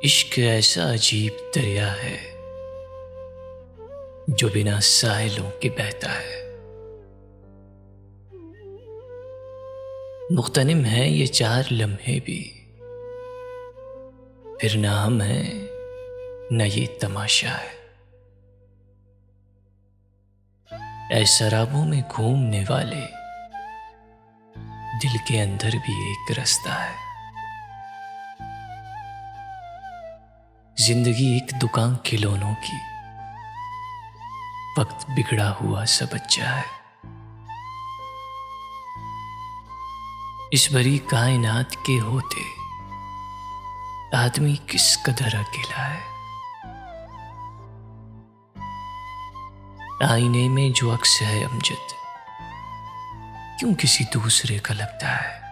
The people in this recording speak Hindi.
इश्क ऐसा अजीब दरिया है जो बिना साहिलों के बहता है। मुख्तनिम है ये चार लम्हे भी, फिर ना हम हैं न ये तमाशा है। ऐ शराबों में घूमने वाले, दिल के अंदर भी एक रास्ता है। जिंदगी एक दुकान खिलौनों की, वक्त बिगड़ा हुआ सा बच्चा है। इस बड़ी कायनात के होते आदमी किस कदर अकेला है। आईने में जो अक्स है अमजद, क्यों किसी दूसरे का लगता है।